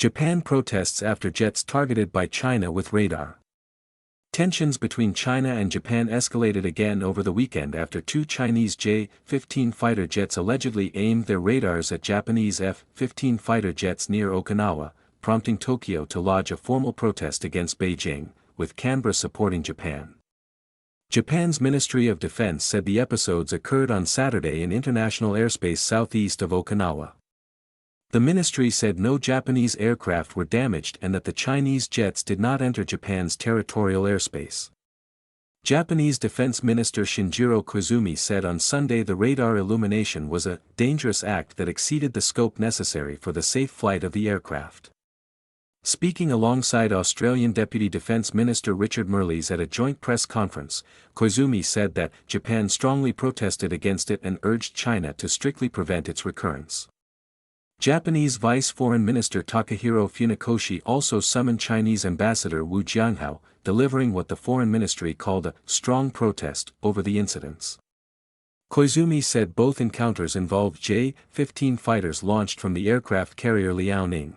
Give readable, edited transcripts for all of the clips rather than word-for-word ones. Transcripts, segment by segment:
Japan protests after jets targeted by China with radar. Tensions between China and Japan escalated again over the weekend after two Chinese J-15 fighter jets allegedly aimed their radars at Japanese F-15 fighter jets near Okinawa, prompting Tokyo to lodge a formal protest against Beijing, with Canberra supporting Japan. Japan's Ministry of Defense said the episodes occurred on Saturday in international airspace southeast of Okinawa. The ministry said no Japanese aircraft were damaged and that the Chinese jets did not enter Japan's territorial airspace. Japanese Defense Minister Shinjiro Koizumi said on Sunday the radar illumination was a dangerous act that exceeded the scope necessary for the safe flight of the aircraft. Speaking alongside Australian Deputy Defence Minister Richard Marles at a joint press conference, Koizumi said that Japan strongly protested against it and urged China to strictly prevent its recurrence. Japanese Vice Foreign Minister Takahiro Funakoshi also summoned Chinese Ambassador Wu Jianhao, delivering what the Foreign Ministry called a strong protest over the incidents. Koizumi said both encounters involved J-15 fighters launched from the aircraft carrier Liaoning.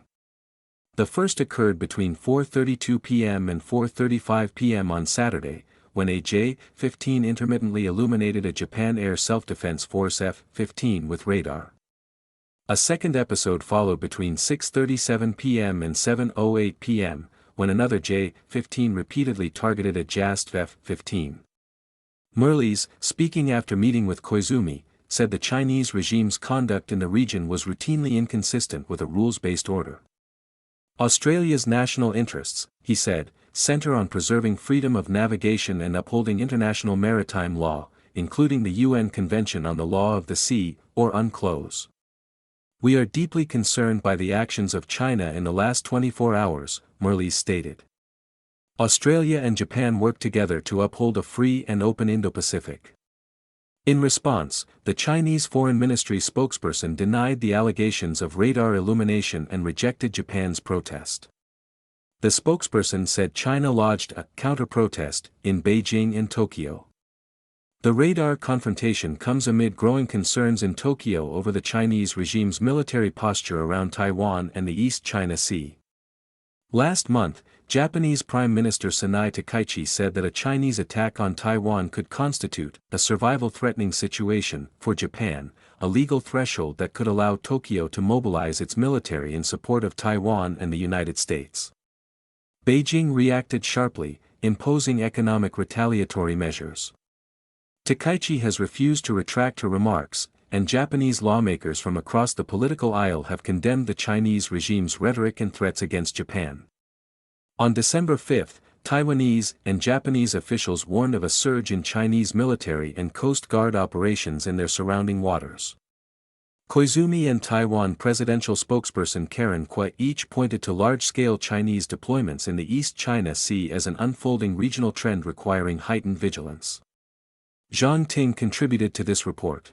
The first occurred between 4:32 p.m. and 4:35 p.m. on Saturday, when a J-15 intermittently illuminated a Japan Air Self-Defense Force F-15 with radar. A second episode followed between 6:37 p.m. and 7:08 p.m., when another J-15 repeatedly targeted a JAST F-15. Marles, speaking after meeting with Koizumi, said the Chinese regime's conduct in the region was routinely inconsistent with a rules-based order. Australia's national interests, he said, center on preserving freedom of navigation and upholding international maritime law, including the UN Convention on the Law of the Sea, or UNCLOS. We are deeply concerned by the actions of China in the last 24 hours, Marles stated. Australia and Japan work together to uphold a free and open Indo-Pacific. In response, the Chinese Foreign Ministry spokesperson denied the allegations of radar illumination and rejected Japan's protest. The spokesperson said China lodged a counter-protest in Beijing and Tokyo. The radar confrontation comes amid growing concerns in Tokyo over the Chinese regime's military posture around Taiwan and the East China Sea. Last month, Japanese Prime Minister Sanai Takaichi said that a Chinese attack on Taiwan could constitute a survival-threatening situation for Japan, a legal threshold that could allow Tokyo to mobilize its military in support of Taiwan and the United States. Beijing reacted sharply, imposing economic retaliatory measures. Takaichi has refused to retract her remarks, and Japanese lawmakers from across the political aisle have condemned the Chinese regime's rhetoric and threats against Japan. On December 5, Taiwanese and Japanese officials warned of a surge in Chinese military and Coast Guard operations in their surrounding waters. Koizumi and Taiwan presidential spokesperson Karen Kwai each pointed to large-scale Chinese deployments in the East China Sea as an unfolding regional trend requiring heightened vigilance. Zhang Ting contributed to this report.